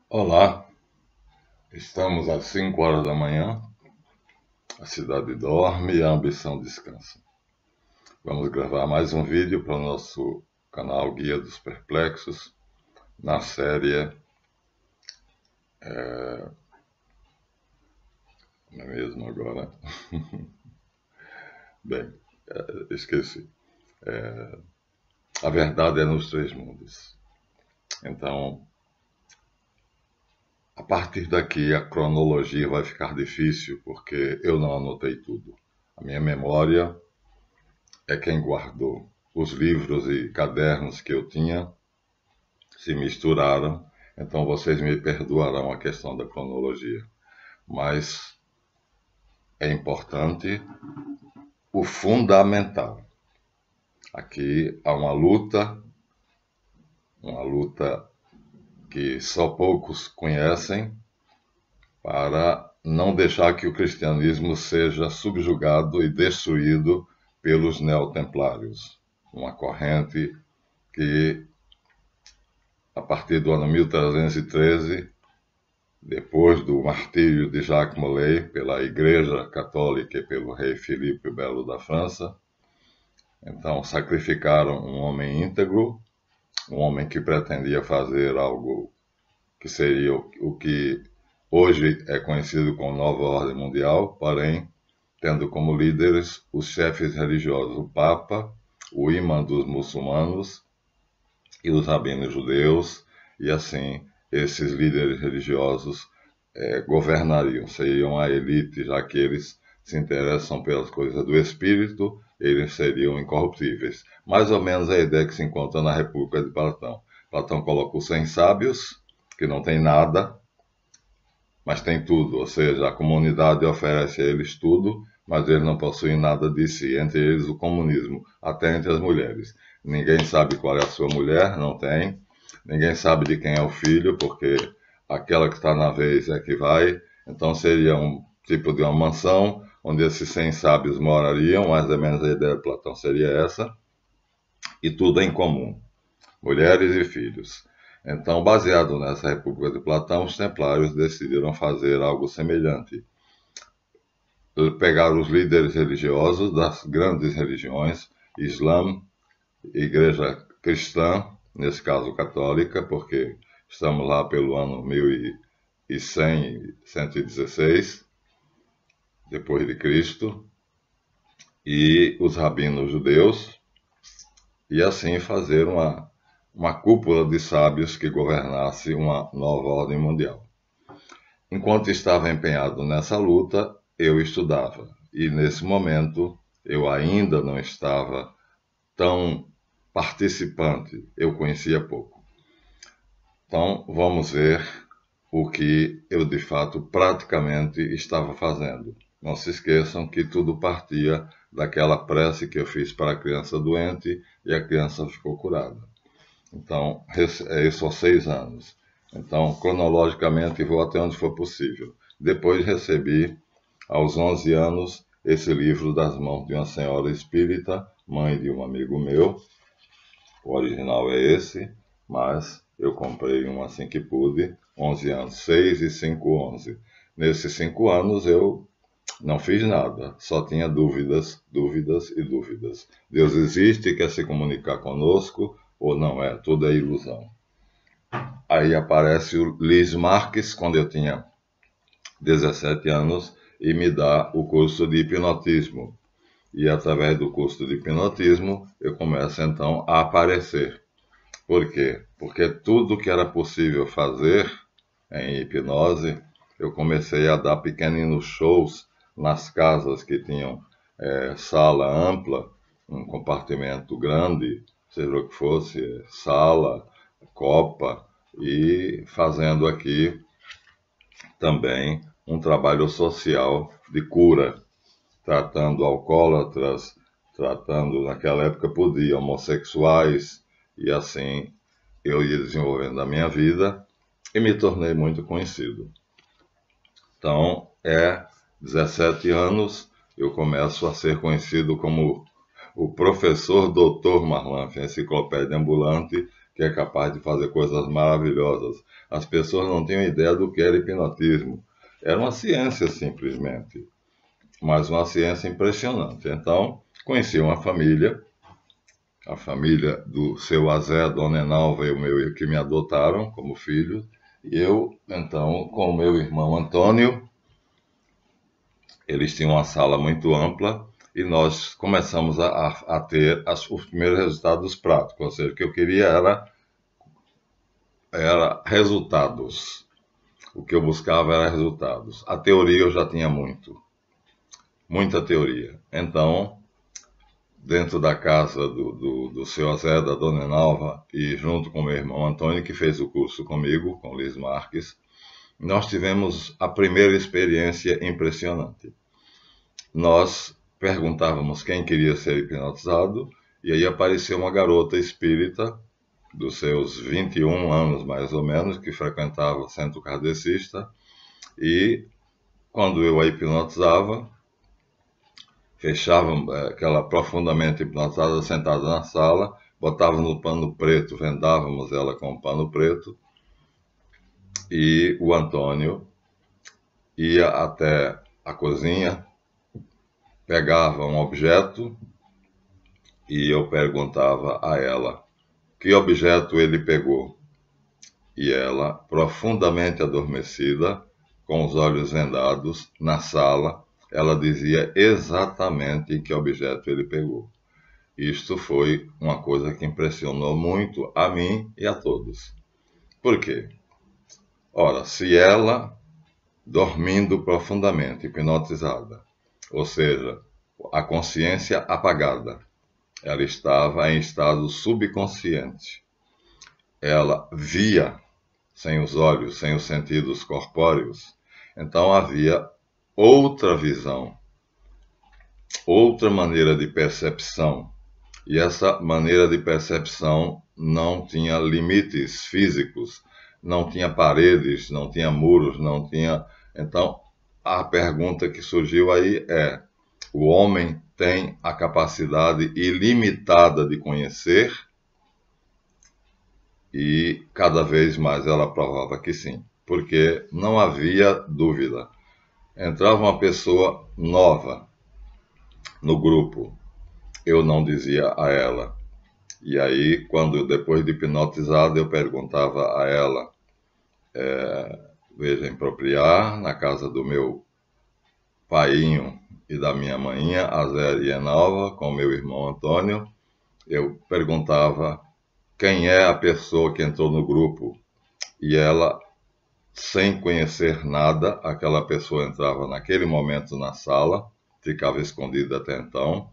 Olá, estamos às 5 horas da manhã, a cidade dorme e a ambição descansa. Vamos gravar mais um vídeo para o nosso canal Guia dos Perplexos, na série, não é mesmo agora? Bem, esqueci. A verdade é nos três mundos. Então, a partir daqui a cronologia vai ficar difícil, porque eu não anotei tudo. A minha memória é quem guardou. Os livros e cadernos que eu tinha se misturaram, então vocês me perdoarão a questão da cronologia. Mas é importante o fundamental. Aqui há uma luta que só poucos conhecem, para não deixar que o cristianismo seja subjugado e destruído pelos neotemplários, uma corrente que, a partir do ano 1313, depois do martírio de Jacques Molay pela Igreja Católica e pelo rei Filipe o Belo da França, então sacrificaram um homem íntegro, um homem que pretendia fazer algo que seria o que hoje é conhecido como Nova Ordem Mundial, porém tendo como líderes os chefes religiosos, o Papa, o imã dos muçulmanos e os rabinos judeus, e assim esses líderes religiosos governariam, seriam a elite, já que eles se interessam pelas coisas do espírito, eles seriam incorruptíveis. Mais ou menos a ideia que se encontra na República de Platão. Platão coloca os 100 sábios, que não tem nada, mas tem tudo, ou seja, a comunidade oferece a eles tudo, mas eles não possuem nada de si, entre eles o comunismo, até entre as mulheres. Ninguém sabe qual é a sua mulher, não tem. Ninguém sabe de quem é o filho, porque aquela que está na vez é que vai. Então seria um tipo de uma mansão, onde esses 100 sábios morariam, mais ou menos a ideia de Platão seria essa, e tudo em comum, mulheres e filhos. Então, baseado nessa República de Platão, os templários decidiram fazer algo semelhante. Pegar os líderes religiosos das grandes religiões, Islã, Igreja Cristã, nesse caso católica, porque estamos lá pelo ano 1100, 116, depois de Cristo, e os rabinos judeus, e assim fazer uma cúpula de sábios que governasse uma nova ordem mundial. Enquanto estava empenhado nessa luta, eu estudava, e nesse momento eu ainda não estava tão participante, eu conhecia pouco. Então, vamos ver o que eu de fato praticamente estava fazendo. Não se esqueçam que tudo partia daquela prece que eu fiz para a criança doente e a criança ficou curada. Então, isso aos 6 anos. Então, cronologicamente, vou até onde for possível. Depois recebi, aos 11 anos, esse livro das mãos de uma senhora espírita, mãe de um amigo meu. O original é esse, mas eu comprei um assim que pude, 11 anos, 6 e 5, 11. Nesses 5 anos eu não fiz nada, só tinha dúvidas, dúvidas e dúvidas. Deus existe e quer se comunicar conosco ou não é? Tudo é ilusão. Aí aparece o Liz Marques, quando eu tinha 17 anos, e me dá o curso de hipnotismo. E através do curso de hipnotismo, eu começo então a aparecer. Por quê? Porque tudo que era possível fazer em hipnose, eu comecei a dar pequeninos shows nas casas que tinham sala ampla, um compartimento grande, seja o que fosse, sala, copa, e fazendo aqui também um trabalho social de cura, tratando alcoólatras, tratando, naquela época podia, homossexuais, e assim eu ia desenvolvendo a minha vida e me tornei muito conhecido. Então, 17 anos, eu começo a ser conhecido como o professor Dr. Marlanf, a enciclopédia ambulante que é capaz de fazer coisas maravilhosas. As pessoas não tinham ideia do que era hipnotismo. Era uma ciência, simplesmente, mas uma ciência impressionante. Então, conheci uma família, a família do seu Azé, Dona Enalva e o meu, que me adotaram como filho, e eu, então, com o meu irmão Antônio, eles tinham uma sala muito ampla, e nós começamos a ter os primeiros resultados práticos, ou seja, o que eu queria era resultados. O que eu buscava era resultados. A teoria eu já tinha muita teoria. Então, dentro da casa do seu Zé, da Dona Enalva, e junto com meu irmão Antônio, que fez o curso comigo, com Liz Marques, nós tivemos a primeira experiência impressionante. Nós perguntávamos quem queria ser hipnotizado, e aí apareceu uma garota espírita, dos seus 21 anos mais ou menos, que frequentava o centro kardecista, e quando eu a hipnotizava, fechava aquela profundamente hipnotizada, sentada na sala, botava no pano preto, vendávamos ela com o pano preto, e o Antônio ia até a cozinha, pegava um objeto e eu perguntava a ela que objeto ele pegou. E ela, profundamente adormecida, com os olhos vendados, na sala, ela dizia exatamente que objeto ele pegou. Isto foi uma coisa que impressionou muito a mim e a todos. Por quê? Ora, se ela, dormindo profundamente, hipnotizada, ou seja, a consciência apagada, ela estava em estado subconsciente. Ela via sem os olhos, sem os sentidos corpóreos. Então havia outra visão, outra maneira de percepção. E essa maneira de percepção não tinha limites físicos, não tinha paredes, não tinha muros, não tinha... Então, a pergunta que surgiu aí é: o homem tem a capacidade ilimitada de conhecer? E cada vez mais ela provava que sim, porque não havia dúvida. Entrava uma pessoa nova no grupo, eu não dizia a ela. E aí, quando depois de hipnotizada, eu perguntava a ela, veja, em Propriar, na casa do meu painho e da minha manhinha, a Zé e Enalva, com meu irmão Antônio, eu perguntava quem é a pessoa que entrou no grupo. E ela, sem conhecer nada, aquela pessoa entrava naquele momento na sala, ficava escondida até então,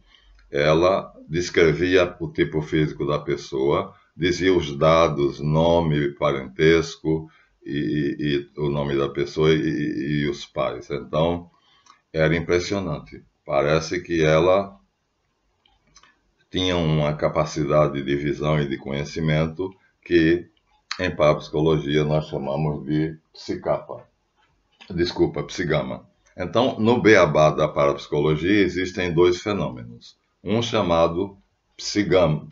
ela descrevia o tipo físico da pessoa, dizia os dados, nome, parentesco, e o nome da pessoa e os pais. Então, era impressionante. Parece que ela tinha uma capacidade de visão e de conhecimento que, em parapsicologia, nós chamamos de psigama. Então, no beabá da parapsicologia, existem dois fenômenos. Um chamado psigama,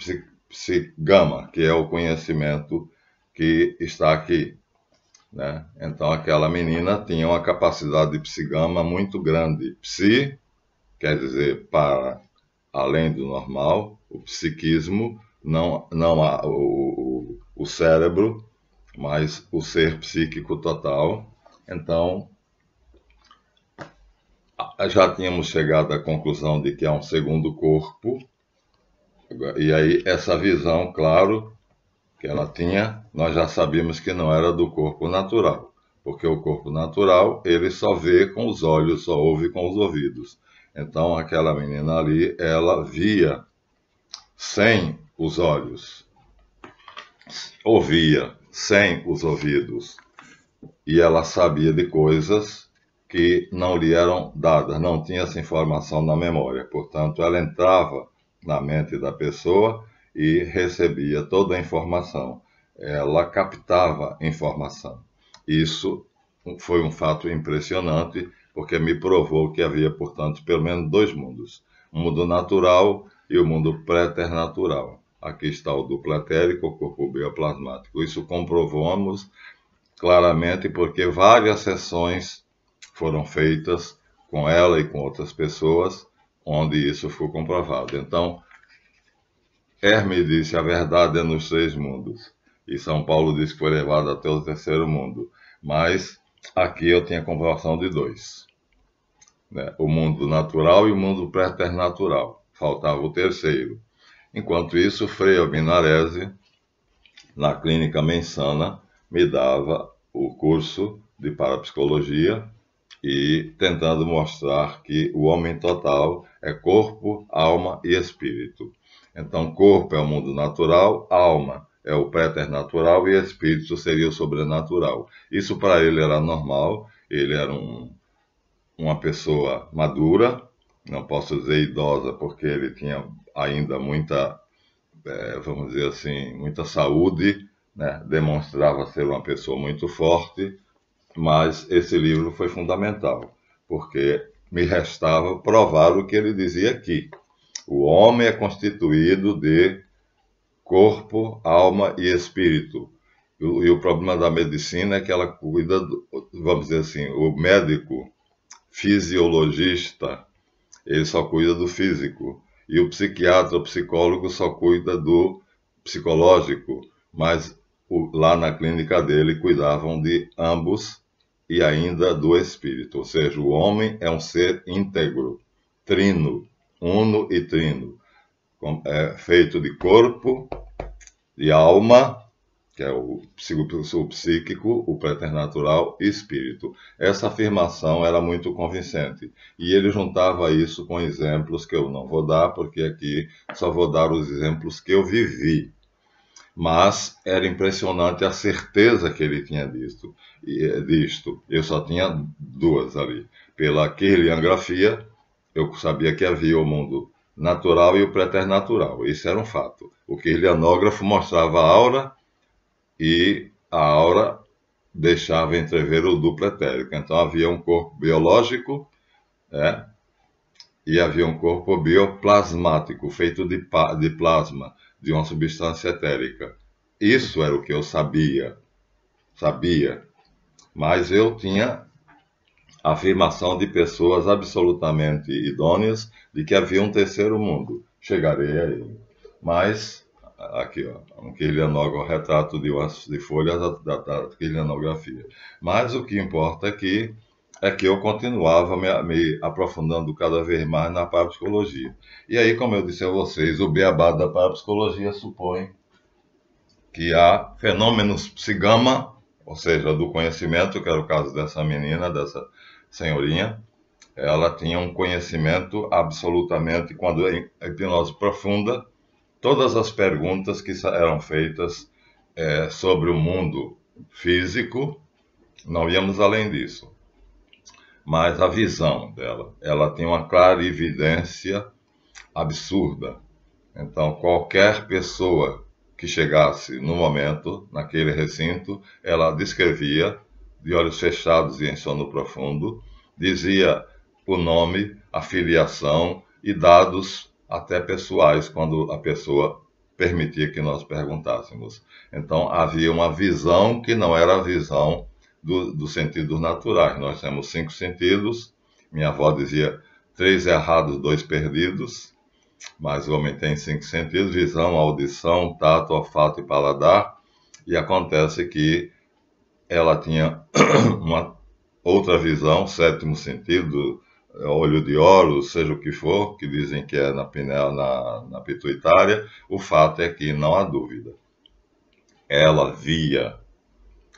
que é o conhecimento que está aqui, né? Então, aquela menina tinha uma capacidade de psigama muito grande. Psi quer dizer para além do normal, o psiquismo, não o cérebro, mas o ser psíquico total. Então, já tínhamos chegado à conclusão de que há um segundo corpo, e aí essa visão, claro, que ela tinha, nós já sabíamos que não era do corpo natural, porque o corpo natural, ele só vê com os olhos, só ouve com os ouvidos. Então, aquela menina ali, ela via sem os olhos, ouvia sem os ouvidos, e ela sabia de coisas que não lhe eram dadas, não tinha essa informação na memória. Portanto, ela entrava na mente da pessoa e recebia toda a informação. Ela captava informação. Isso foi um fato impressionante, porque me provou que havia, portanto, pelo menos dois mundos. O mundo natural e o mundo preternatural. aqui está o duplo etérico, o corpo bioplasmático. Isso comprovamos claramente porque várias sessões foram feitas com ela e com outras pessoas, onde isso foi comprovado. Então, Hermes disse, a verdade é nos 3 mundos. E São Paulo disse que foi levado até o 3º mundo. Mas aqui eu tinha comprovação de 2. Né? O mundo natural e o mundo preternatural. Faltava o 3º. Enquanto isso, Frei Albinarese, na Clínica Mensana, me dava o curso de parapsicologia e tentando mostrar que o homem total é corpo, alma e espírito. Então, corpo é o mundo natural, alma é o preternatural e espírito seria o sobrenatural. Isso para ele era normal, ele era uma pessoa madura, não posso dizer idosa, porque ele tinha ainda muita, vamos dizer assim, muita saúde, né? Demonstrava ser uma pessoa muito forte, mas esse livro foi fundamental, porque me restava provar o que ele dizia aqui. O homem é constituído de corpo, alma e espírito. E o problema da medicina é que ela cuida, vamos dizer assim, o médico fisiologista, ele só cuida do físico. E o psiquiatra, o psicólogo, só cuida do psicológico. Mas lá na clínica dele cuidavam de ambos e ainda do espírito. Ou seja, o homem é um ser íntegro, trino, uno e trino. É feito de corpo, de alma, que é o psíquico, o preternatural e espírito. Essa afirmação era muito convincente. E ele juntava isso com exemplos que eu não vou dar, porque aqui só vou dar os exemplos que eu vivi. Mas era impressionante a certeza que ele tinha disto. Eu só tinha 2 ali. Pela kirliangrafia, eu sabia que havia o mundo natural e o preternatural. Isso era um fato. O kirlianógrafo mostrava a aura e a aura deixava entrever o duplo etérico. Então havia um corpo biológico, e havia um corpo bioplasmático, feito de plasma, de uma substância etérica. Isso era o que eu sabia, mas eu tinha afirmação de pessoas absolutamente idôneas de que havia um 3º mundo. Chegarei a ele. Mas, aqui, ó, um kirlianógrafo, retrato de folhas da kirlianografia. Mas o que importa aqui é que eu continuava me aprofundando cada vez mais na parapsicologia. E aí, como eu disse a vocês, o beabá da parapsicologia supõe que há fenômenos psigama, ou seja, do conhecimento, que era o caso dessa menina, dessa senhorinha. Ela tinha um conhecimento absolutamente, quando em hipnose profunda, todas as perguntas que eram feitas sobre o mundo físico, não íamos além disso. Mas a visão dela, ela tem uma clarividência absurda. Então, qualquer pessoa que chegasse no momento, naquele recinto, ela descrevia, de olhos fechados e em sono profundo, dizia o nome, a filiação e dados até pessoais, quando a pessoa permitia que nós perguntássemos. Então, havia uma visão que não era a visão dos sentidos naturais. Nós temos 5 sentidos. Minha avó dizia 3 errados, 2 perdidos. Mas o homem tem 5 sentidos: visão, audição, tato, olfato e paladar. E acontece que ela tinha uma outra visão, 7º sentido, olho de Horus, seja o que for, que dizem que é na pituitária. O fato é que não há dúvida. Ela via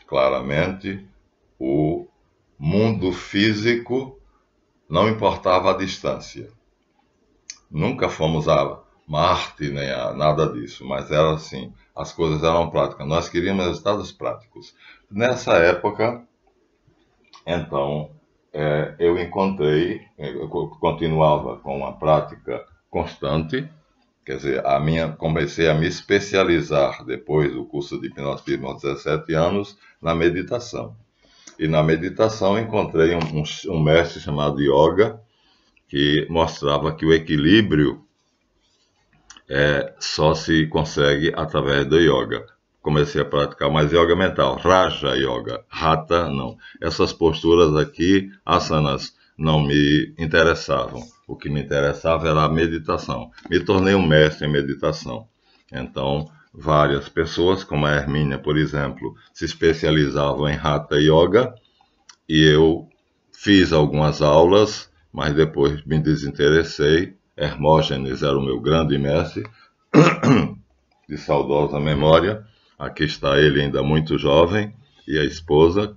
claramente o mundo físico, não importava a distância. Nunca fomos a Marte, nem a nada disso, mas era assim, as coisas eram práticas. Nós queríamos resultados práticos. Nessa época, então, eu continuava com uma prática constante, quer dizer, comecei a me especializar depois do curso de hipnotismo aos 17 anos na meditação. E na meditação encontrei um mestre chamado Yoga, que mostrava que o equilíbrio só se consegue através do yoga. Comecei a praticar mais yoga mental, Raja Yoga, Hatha não. Essas posturas aqui, asanas, não me interessavam. O que me interessava era a meditação. Me tornei um mestre em meditação. Então, várias pessoas, como a Hermínia, por exemplo, se especializavam em Hatha Yoga, e eu fiz algumas aulas, mas depois me desinteressei. Hermógenes era o meu grande mestre, de saudosa memória. Aqui está ele ainda muito jovem, e a esposa.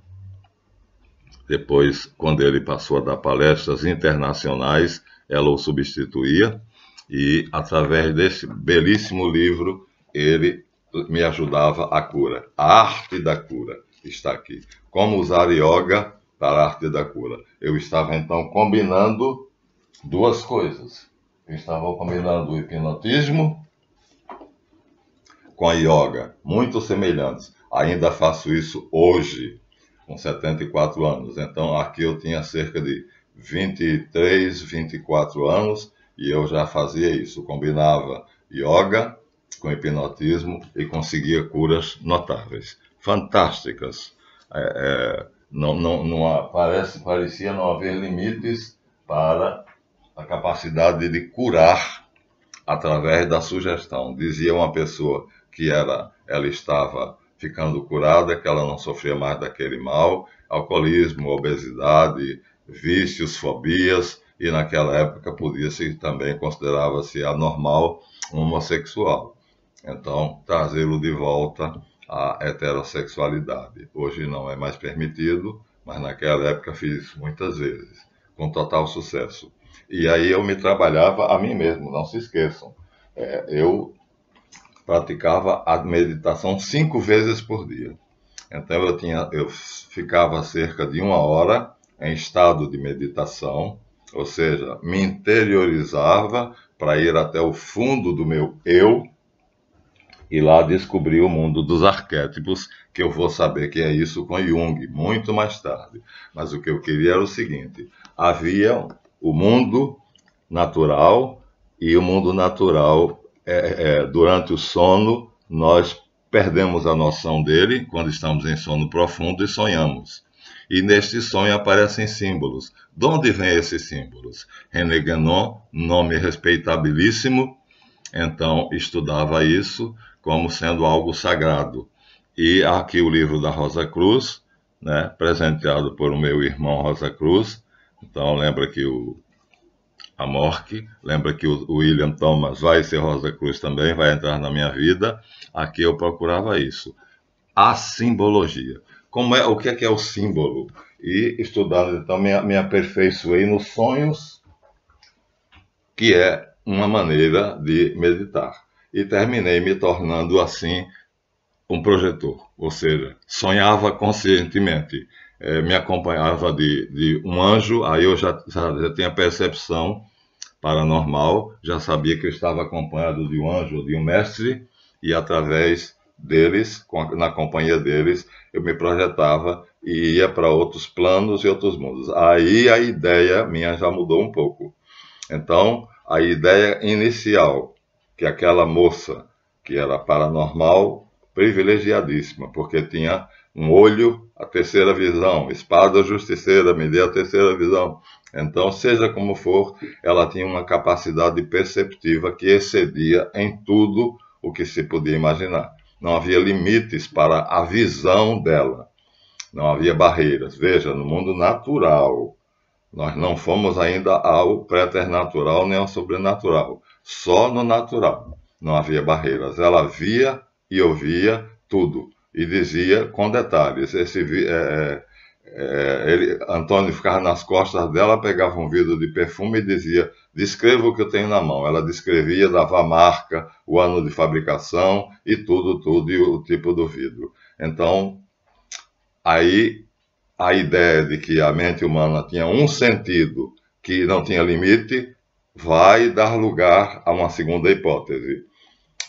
Depois, quando ele passou a dar palestras internacionais, ela o substituía, e através desse belíssimo livro, ele me ajudava a cura. A arte da cura está aqui. Como usar yoga para a arte da cura. Eu estava então combinando duas coisas. Eu estava combinando o hipnotismo com a yoga, muito semelhantes. Ainda faço isso hoje, com 74 anos. Então, aqui eu tinha cerca de 23, 24 anos, e eu já fazia isso. Combinava yoga com hipnotismo e conseguia curas notáveis, fantásticas. Parecia não haver limites para a capacidade de curar através da sugestão. Dizia uma pessoa que ela estava ficando curada, que ela não sofria mais daquele mal, alcoolismo, obesidade, vícios, fobias, e naquela época também considerava-se anormal um homossexual. Então, trazê-lo de volta à heterossexualidade. Hoje não é mais permitido, mas naquela época fiz isso muitas vezes, com total sucesso. E aí eu me trabalhava a mim mesmo, não se esqueçam. Eu praticava a meditação 5 vezes por dia. Então eu ficava cerca de 1 hora em estado de meditação, ou seja, me interiorizava para ir até o fundo do meu eu e lá descobrir o mundo dos arquétipos, que eu vou saber que é isso com Jung, muito mais tarde. Mas o que eu queria era o seguinte: havia o mundo natural, e o mundo natural, durante o sono, nós perdemos a noção dele quando estamos em sono profundo e sonhamos. E neste sonho aparecem símbolos. De onde vêm esses símbolos? René Guénon, nome respeitabilíssimo, então estudava isso como sendo algo sagrado. E aqui o livro da Rosa Cruz, né, presenteado por o meu irmão Rosa Cruz. Então lembra que a Mork, lembra que o William Thomas vai ser Rosa Cruz também, vai entrar na minha vida. Aqui eu procurava isso. A simbologia. O que é o símbolo? E estudando, então, me aperfeiçoei nos sonhos, que é uma maneira de meditar. E terminei me tornando, assim, um projetor. Ou seja, sonhava conscientemente. Me acompanhava de um anjo, aí eu já tinha percepção paranormal, já sabia que eu estava acompanhado de um anjo, de um mestre, e através deles, na companhia deles, eu me projetava e ia para outros planos e outros mundos. Aí a ideia minha já mudou um pouco. Então, a ideia inicial, que aquela moça, que era paranormal, privilegiadíssima, porque tinha um olho, a terceira visão, espada justiceira, me dê a terceira visão. Então, seja como for, ela tinha uma capacidade perceptiva que excedia em tudo o que se podia imaginar. Não havia limites para a visão dela, não havia barreiras. Veja, no mundo natural, nós não fomos ainda ao preternatural nem ao sobrenatural, só no natural não havia barreiras. Ela via e ouvia tudo e dizia com detalhes. Antônio ficava nas costas dela, pegava um vidro de perfume e dizia: descreva o que eu tenho na mão. Ela descrevia, dava a marca, o ano de fabricação e tudo, e o tipo do vidro. Então, aí a ideia de que a mente humana tinha um sentido que não tinha limite vai dar lugar a uma segunda hipótese,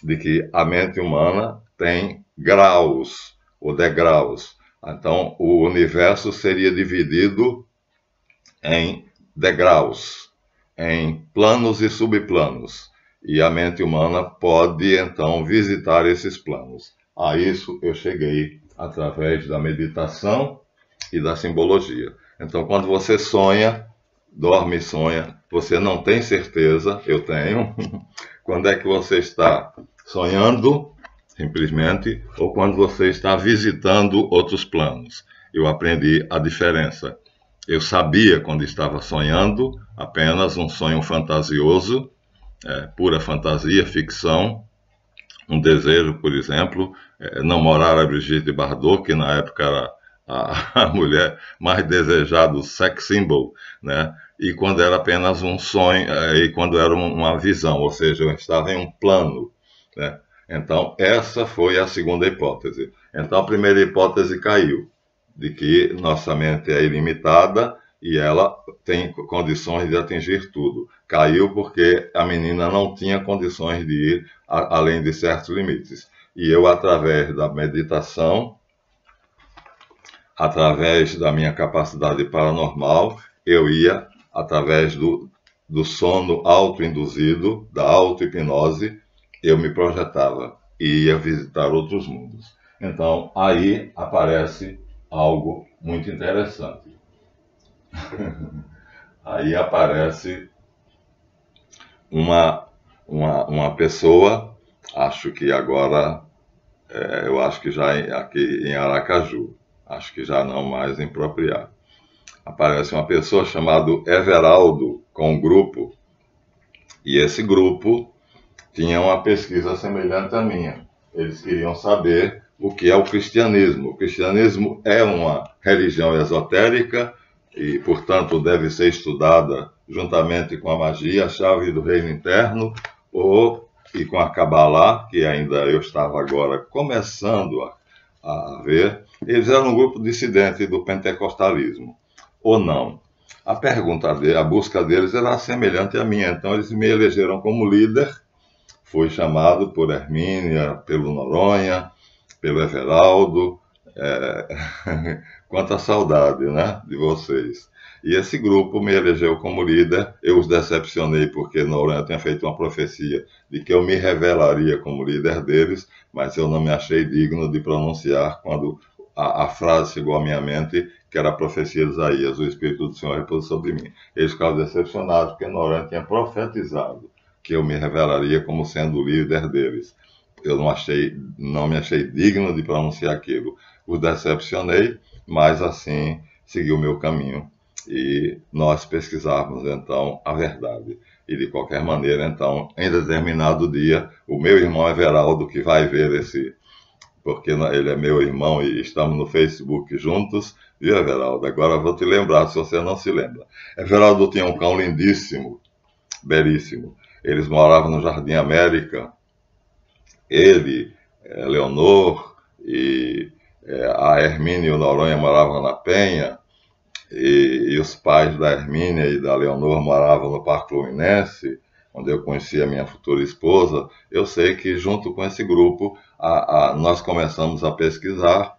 de que a mente humana tem graus ou degraus. Então, o universo seria dividido em degraus, em planos e subplanos. e a mente humana pode, então, visitar esses planos. A isso eu cheguei através da meditação e da simbologia. Então, quando você sonha, dorme e sonha, você não tem certeza, eu tenho, quando é que você está sonhando, simplesmente, ou quando você está visitando outros planos. Eu aprendi a diferença. Eu sabia quando estava sonhando, apenas um sonho fantasioso, pura fantasia, ficção, um desejo, por exemplo, namorar a Brigitte Bardot, que na época era a mulher mais desejada, o sex symbol, né? E quando era apenas um sonho, e quando era uma visão, ou seja, eu estava em um plano, né? Então, essa foi a segunda hipótese. Então, a primeira hipótese caiu, de que nossa mente é ilimitada e ela tem condições de atingir tudo. Caiu porque a menina não tinha condições de ir além de certos limites. E eu, através da meditação, através da minha capacidade paranormal, eu ia, através do sono autoinduzido, da auto-hipnose, eu me projetava e ia visitar outros mundos. Então, aí aparece algo muito interessante. Aí aparece uma pessoa, acho que agora, eu acho que já aqui em Aracaju, acho que já não mais em Propriá. Aparece uma pessoa chamada Everaldo, com um grupo, e esse grupo tinha uma pesquisa semelhante à minha. Eles queriam saber o que é o cristianismo. O cristianismo é uma religião esotérica e, portanto, deve ser estudada juntamente com a magia, a chave do reino interno, e com a Kabbalah, que ainda eu estava agora começando a ver. Eles eram um grupo dissidente do pentecostalismo, ou não. A busca deles era semelhante à minha, então eles me elegeram como líder. Fui chamado por Hermínia, pelo Noronha, pelo Everaldo. Quanta saudade, né, de vocês. E esse grupo me elegeu como líder. Eu os decepcionei porque Noronha tinha feito uma profecia de que eu me revelaria como líder deles, mas eu não me achei digno de pronunciar quando a frase chegou à minha mente, que era a profecia de Isaías: o Espírito do Senhor repousou sobre mim. Eles ficaram decepcionados porque Noronha tinha profetizado que eu me revelaria como sendo o líder deles. Eu não me achei digno de pronunciar aquilo. Os decepcionei, mas assim segui o meu caminho. E nós pesquisávamos, então, a verdade. E, de qualquer maneira, então, em determinado dia, o meu irmão Everaldo, que vai ver porque ele é meu irmão e estamos no Facebook juntos, viu, Everaldo? Agora vou te lembrar, se você não se lembra. Everaldo tinha um cão lindíssimo, belíssimo. Eles moravam no Jardim América. Ele, Leonor e a Hermínia e o Noronha moravam na Penha, e os pais da Hermínia e da Leonor moravam no Parque Fluminense, onde eu conheci a minha futura esposa. Eu sei que junto com esse grupo nós começamos a pesquisar,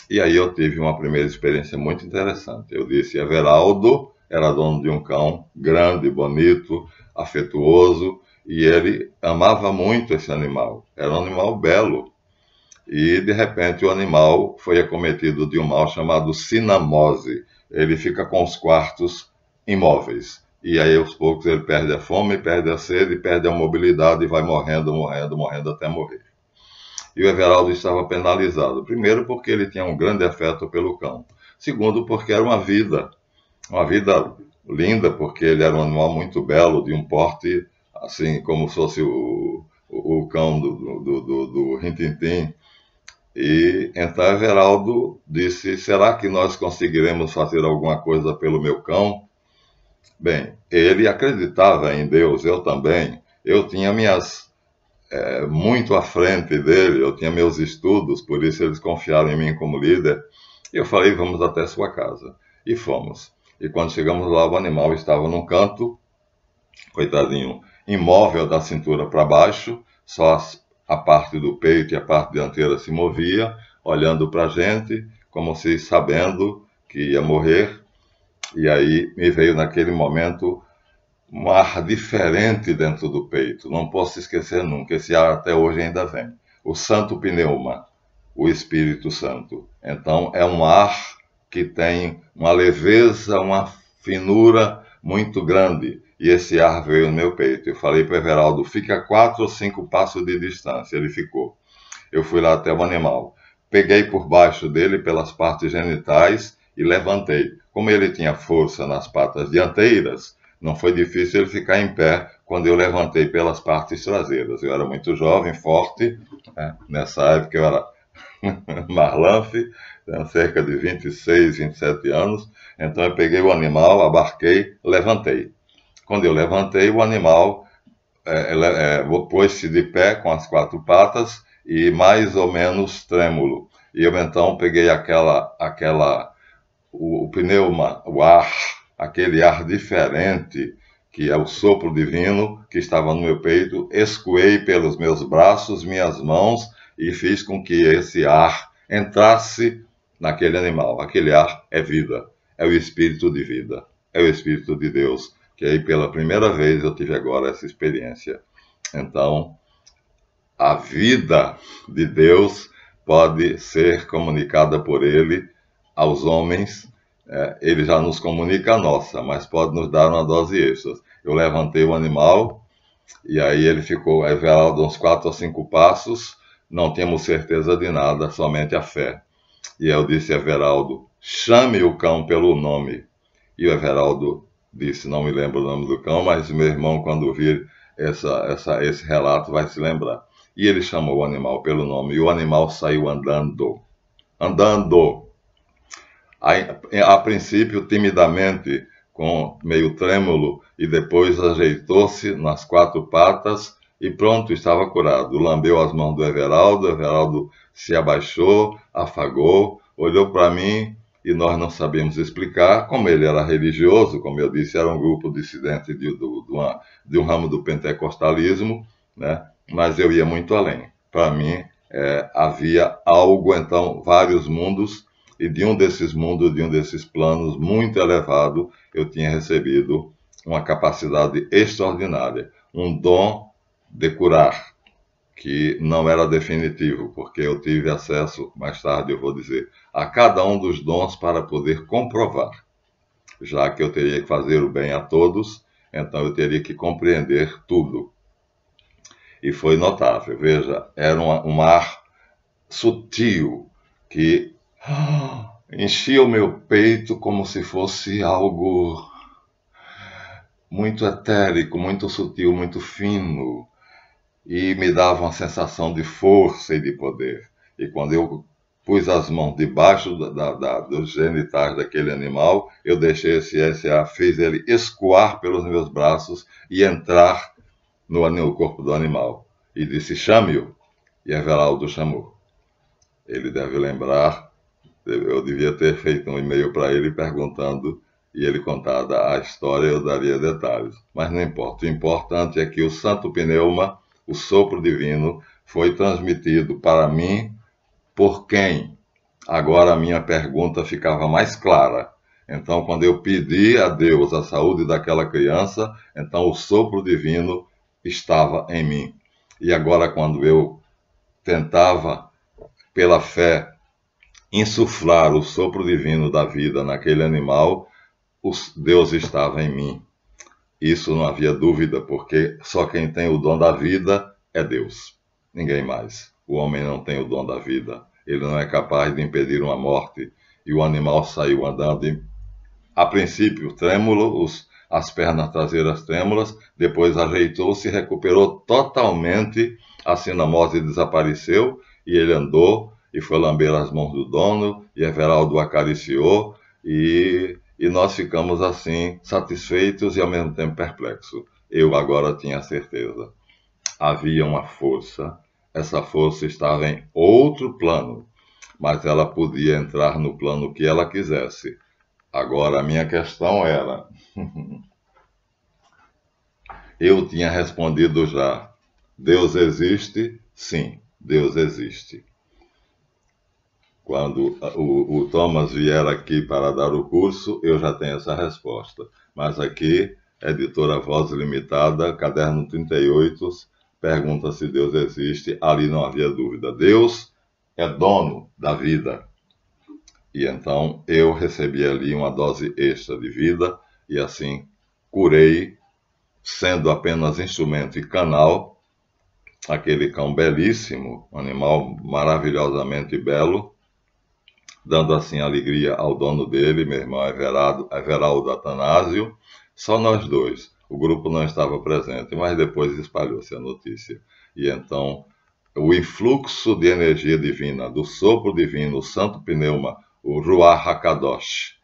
e aí eu tive uma primeira experiência muito interessante. Eu disse: Everaldo era dono de um cão grande, bonito, afetuoso, e ele amava muito esse animal. Era um animal belo. E, de repente, o animal foi acometido de um mal chamado cinamose. Ele fica com os quartos imóveis. E aí, aos poucos, ele perde a fome, perde a sede, perde a mobilidade e vai morrendo, morrendo, morrendo até morrer. E o Everaldo estava penalizado. Primeiro, porque ele tinha um grande afeto pelo cão. Segundo, porque era uma vida linda, porque ele era um animal muito belo, de um porte, assim, como se fosse o cão do Rin-Tin-Tin. E então Everaldo disse: será que nós conseguiremos fazer alguma coisa pelo meu cão? Bem, ele acreditava em Deus, eu também. Eu tinha muito à frente dele, eu tinha meus estudos, por isso eles confiaram em mim como líder. Eu falei: vamos até sua casa. E fomos. E quando chegamos lá, o animal estava num canto, coitadinho, imóvel da cintura para baixo, só a parte do peito e a parte dianteira se movia, olhando para a gente, como se sabendo que ia morrer. E aí me veio naquele momento um ar diferente dentro do peito. Não posso esquecer nunca. Esse ar até hoje ainda vem. O Santo Pneuma, o Espírito Santo. Então, é um ar que tem uma leveza, uma finura muito grande. E esse ar veio no meu peito. Eu falei para o Everaldo, fica a 4 ou 5 passos de distância. Ele ficou. Eu fui lá até o animal. Peguei por baixo dele, pelas partes genitais, e levantei. Como ele tinha força nas patas dianteiras, não foi difícil ele ficar em pé quando eu levantei pelas partes traseiras. Eu era muito jovem, forte, né? Nessa época eu era marlanfe, cerca de 26, 27 anos. Então eu peguei o animal, abarquei, levantei. Quando eu levantei, o animal pôs-se de pé com as 4 patas e mais ou menos trêmulo. E eu então peguei o pneuma, o ar, aquele ar diferente, que é o sopro divino que estava no meu peito, escoei pelos meus braços, minhas mãos, e fiz com que esse ar entrasse naquele animal. Aquele ar é vida, é o espírito de vida, é o espírito de Deus, que aí pela primeira vez eu tive agora essa experiência. Então, a vida de Deus pode ser comunicada por Ele aos homens. Ele já nos comunica a nossa, mas pode nos dar uma dose extra. Eu levantei o animal e aí ele ficou Everaldo uns 4 ou 5 passos, não tínhamos certeza de nada, somente a fé. E eu disse a Everaldo, chame o cão pelo nome. E o Everaldo disse, não me lembro o nome do cão, mas meu irmão, quando vir esse relato, vai se lembrar. E ele chamou o animal pelo nome, e o animal saiu andando. Andando! A princípio, timidamente, com meio trêmulo, e depois ajeitou-se nas 4 patas, e pronto, estava curado. Lambeu as mãos do Everaldo, o Everaldo se abaixou, afagou, olhou para mim, e nós não sabíamos explicar. Como ele era religioso, como eu disse, era um grupo dissidente de um ramo do pentecostalismo, né? Mas eu ia muito além. Para mim, havia algo, então, vários mundos, e de um desses mundos, de um desses planos muito elevado, eu tinha recebido uma capacidade extraordinária, um dom de curar, que não era definitivo, porque eu tive acesso, mais tarde eu vou dizer, a cada um dos dons para poder comprovar. Já que eu teria que fazer o bem a todos, então eu teria que compreender tudo. E foi notável, veja, era um ar sutil que enchia o meu peito como se fosse algo muito etérico, muito sutil, muito fino, e me dava uma sensação de força e de poder. E quando eu pus as mãos debaixo dos genitais daquele animal, eu deixei esse ar, fiz ele escoar pelos meus braços e entrar no corpo do animal. E disse, chame-o. E Everaldo chamou. Ele deve lembrar, eu devia ter feito um e-mail para ele perguntando, e ele contada a história, eu daria detalhes. Mas não importa. O importante é que o Santo Pneuma, o sopro divino, foi transmitido para mim por quem? Agora a minha pergunta ficava mais clara. Então, quando eu pedi a Deus a saúde daquela criança, então o sopro divino estava em mim. E agora, quando eu tentava, pela fé, insuflar o sopro divino da vida naquele animal, Deus estava em mim. Isso não havia dúvida, porque só quem tem o dom da vida é Deus, ninguém mais. O homem não tem o dom da vida, ele não é capaz de impedir uma morte. E o animal saiu andando, a princípio trêmulo, as pernas traseiras trêmulas, depois ajeitou-se, recuperou totalmente, a cinamose desapareceu, e ele andou, e foi lamber as mãos do dono, e Everaldo o acariciou, e nós ficamos assim, satisfeitos e ao mesmo tempo perplexos. Eu agora tinha certeza. Havia uma força, essa força estava em outro plano, mas ela podia entrar no plano que ela quisesse. Agora, a minha questão era... Eu tinha respondido já. Deus existe? Sim, Deus existe. Quando o Thomas vier aqui para dar o curso, eu já tenho essa resposta. Mas aqui editora Voz Limitada, caderno 38, pergunta se Deus existe. Ali não havia dúvida. Deus é dono da vida. E então eu recebi ali uma dose extra de vida e assim curei, sendo apenas instrumento e canal, aquele cão belíssimo, um animal maravilhosamente belo, dando assim alegria ao dono dele, meu irmão Everaldo Atanásio, só nós dois. O grupo não estava presente, mas depois espalhou-se a notícia. E então o influxo de energia divina, do sopro divino, o santo pneuma, o Ruach HaKadosh.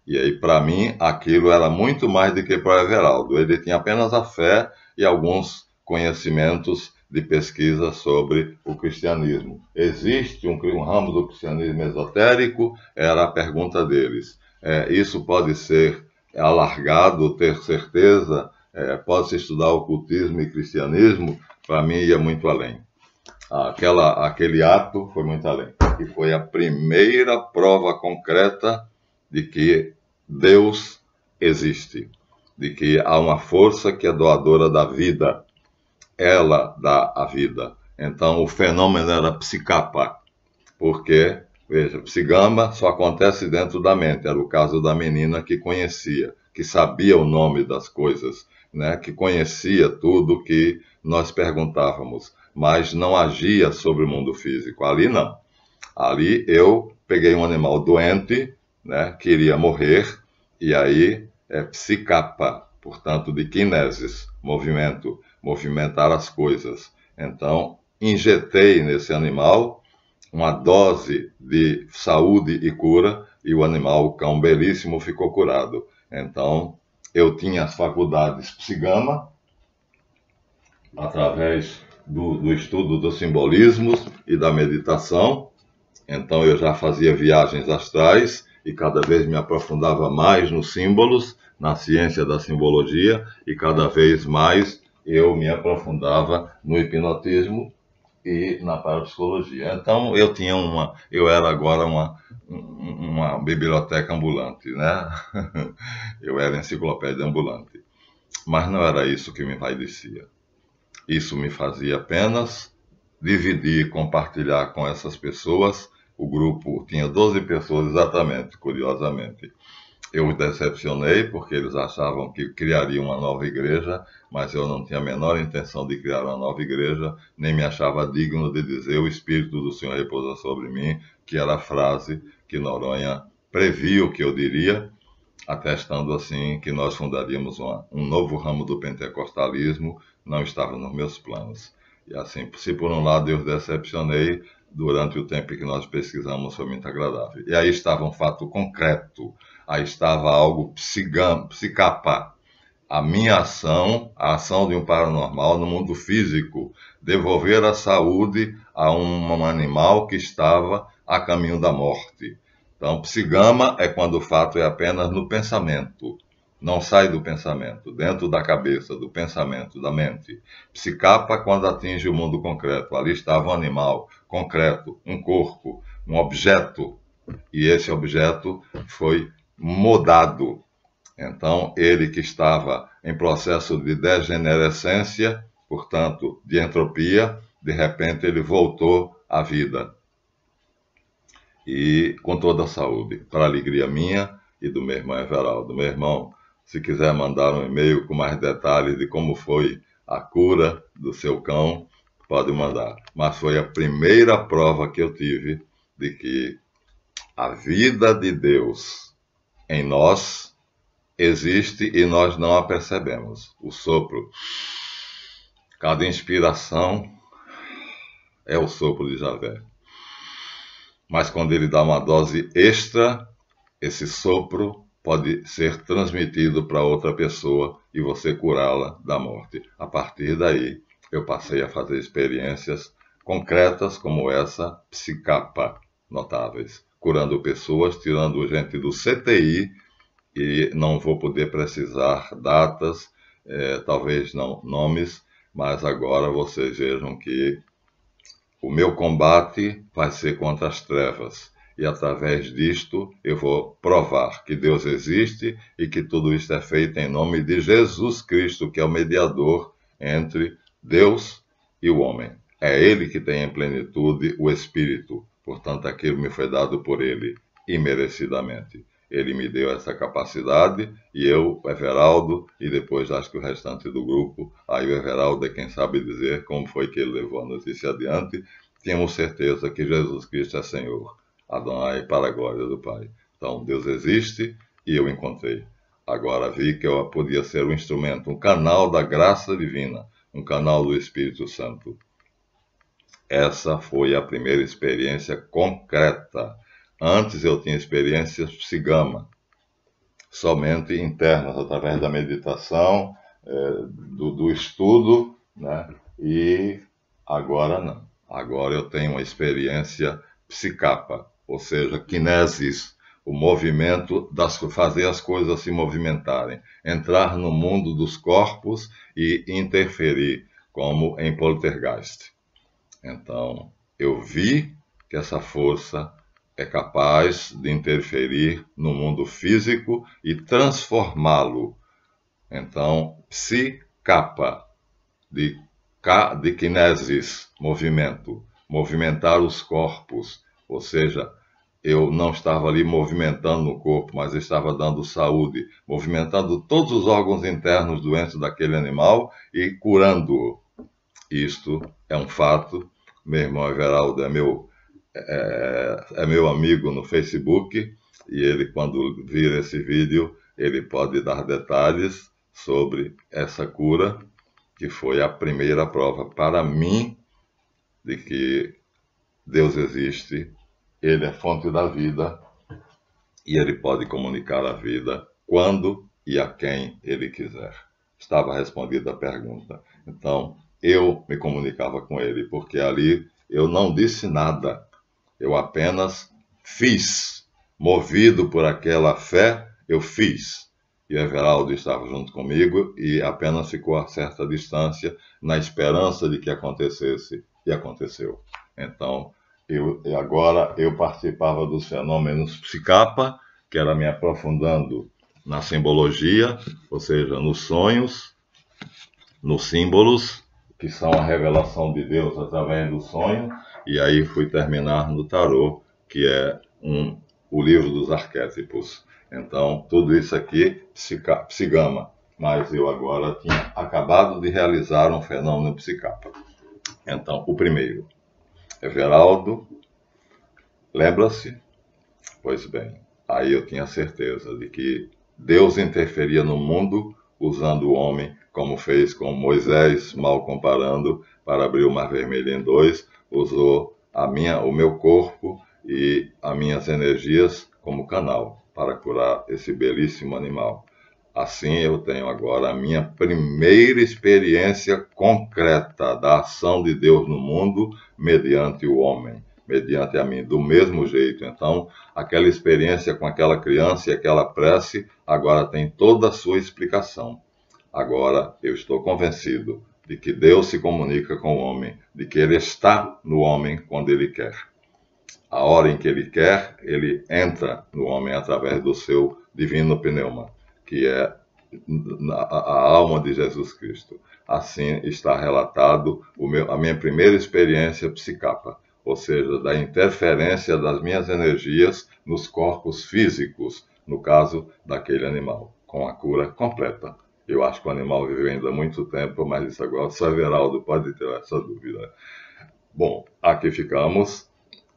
E aí, para mim, aquilo era muito mais do que para o Everaldo. Ele tinha apenas a fé e alguns conhecimentos de pesquisa sobre o cristianismo. Existe um ramo do cristianismo esotérico? Era a pergunta deles. Isso pode ser alargado, ter certeza? Pode-se estudar ocultismo e cristianismo? Para mim, ia muito além. Aquele ato foi muito além. E foi a primeira prova concreta de que Deus existe, de que há uma força que é doadora da vida. Ela dá a vida. Então, o fenômeno era psicapa, porque, veja, psigama só acontece dentro da mente. Era o caso da menina que conhecia, que sabia o nome das coisas, né? Que conhecia tudo que nós perguntávamos, mas não agia sobre o mundo físico. Ali não. Ali eu peguei um animal doente, né? Queria morrer, e aí psicapa, portanto, de kinesis, movimento, movimentar as coisas. Então, injetei nesse animal uma dose de saúde e cura, e o animal, o cão belíssimo, ficou curado. Então, eu tinha as faculdades psigama, através do estudo dos simbolismos e da meditação. Então, eu já fazia viagens astrais e cada vez me aprofundava mais nos símbolos, na ciência da simbologia, e cada vez mais eu me aprofundava no hipnotismo e na parapsicologia. Então, eu era agora uma biblioteca ambulante, né? Eu era enciclopédia ambulante. Mas não era isso que me envaidecia. Isso me fazia apenas dividir e compartilhar com essas pessoas. O grupo tinha 12 pessoas exatamente, curiosamente. Eu os decepcionei porque eles achavam que criariam uma nova igreja, mas eu não tinha a menor intenção de criar uma nova igreja, nem me achava digno de dizer o Espírito do Senhor repousa sobre mim, que era a frase que Noronha previu que eu diria, atestando assim que nós fundaríamos um novo ramo do pentecostalismo. Não estava nos meus planos. E assim, se por um lado eu os decepcionei, durante o tempo que nós pesquisamos foi muito agradável. E aí estava um fato concreto, aí estava algo psicapa. A minha ação, a ação de um paranormal no mundo físico, devolver a saúde a um animal que estava a caminho da morte. Então, psigama é quando o fato é apenas no pensamento. Não sai do pensamento, dentro da cabeça, do pensamento, da mente. Psicapa quando atinge o mundo concreto. Ali estava um animal concreto, um corpo, um objeto. E esse objeto foi modado. Então, ele que estava em processo de degenerescência, portanto, de entropia, de repente ele voltou à vida. E com toda a saúde, para a alegria minha e do meu irmão Everaldo. Meu irmão, se quiser mandar um e-mail com mais detalhes de como foi a cura do seu cão, pode mandar. Mas foi a primeira prova que eu tive de que a vida de Deus em nós existe e nós não a percebemos. O sopro, cada inspiração é o sopro de Javé. Mas quando ele dá uma dose extra, esse sopro pode ser transmitido para outra pessoa e você curá-la da morte. A partir daí, eu passei a fazer experiências concretas como essa, psicapa, notáveis, curando pessoas, tirando gente do CTI, e não vou poder precisar datas, talvez não nomes, mas agora vocês vejam que o meu combate vai ser contra as trevas. e através disto eu vou provar que Deus existe e que tudo isso é feito em nome de Jesus Cristo, que é o mediador entre Deus e o homem. É Ele que tem em plenitude o Espírito, portanto aquilo me foi dado por Ele, imerecidamente. Ele me deu essa capacidade e eu, o Everaldo, e depois acho que o restante do grupo, aí o Everaldo é quem sabe dizer como foi que ele levou a notícia adiante, tínhamos certeza que Jesus Cristo é Senhor. Adonai para a glória do Pai. Então, Deus existe e eu encontrei. Agora vi que eu podia ser um instrumento, um canal da graça divina, um canal do Espírito Santo. Essa foi a primeira experiência concreta. Antes eu tinha experiências psigama, somente internas, através da meditação, do estudo, né? E agora não. Agora eu tenho uma experiência psicapa, ou seja, kinesis, o movimento, fazer as coisas se movimentarem, entrar no mundo dos corpos e interferir, como em poltergeist. Então, eu vi que essa força é capaz de interferir no mundo físico e transformá-lo. Então, psicapa, de kinesis, movimento, movimentar os corpos, ou seja, eu não estava ali movimentando no corpo, mas estava dando saúde, movimentando todos os órgãos internos doentes daquele animal e curando-o. Isto é um fato. Meu irmão Everaldo é meu amigo no Facebook e ele, quando vir esse vídeo, ele pode dar detalhes sobre essa cura, que foi a primeira prova para mim de que Deus existe, Ele é fonte da vida e Ele pode comunicar a vida quando e a quem Ele quiser. Estava respondida a pergunta. Então, eu me comunicava com Ele, porque ali eu não disse nada, eu apenas fiz. Movido por aquela fé, eu fiz. E o Everaldo estava junto comigo e apenas ficou a certa distância, na esperança de que acontecesse, e aconteceu. Então, agora eu participava dos fenômenos psicapa, que era me aprofundando na simbologia, ou seja, nos sonhos, nos símbolos, que são a revelação de Deus através do sonho, e aí fui terminar no tarô, que é o livro dos arquétipos. Então, tudo isso aqui, psigama, mas eu agora tinha acabado de realizar um fenômeno psicapa. Então, o primeiro, Everaldo, lembra-se? Pois bem, aí eu tinha certeza de que Deus interferia no mundo usando o homem, como fez com Moisés, mal comparando, para abrir o Mar Vermelho em dois, usou o meu corpo e as minhas energias como canal para curar esse belíssimo animal. Assim eu tenho agora a minha primeira experiência concreta da ação de Deus no mundo mediante o homem, mediante a mim, do mesmo jeito. Então, aquela experiência com aquela criança e aquela prece agora tem toda a sua explicação. Agora eu estou convencido de que Deus se comunica com o homem, de que Ele está no homem quando Ele quer. A hora em que Ele quer, Ele entra no homem através do seu divino pneuma, que é a alma de Jesus Cristo. Assim está relatado a minha primeira experiência psicapa, ou seja, da interferência das minhas energias nos corpos físicos, no caso daquele animal, com a cura completa. Eu acho que o animal viveu ainda muito tempo, mas isso agora só Everaldo pode ter essa dúvida. Bom, aqui ficamos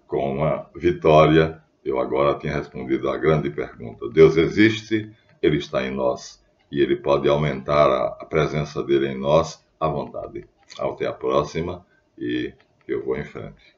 com uma vitória. Eu agora tinha respondido a grande pergunta. Deus existe, Ele está em nós e Ele pode aumentar a presença dele em nós à vontade. Até a próxima e eu vou em frente.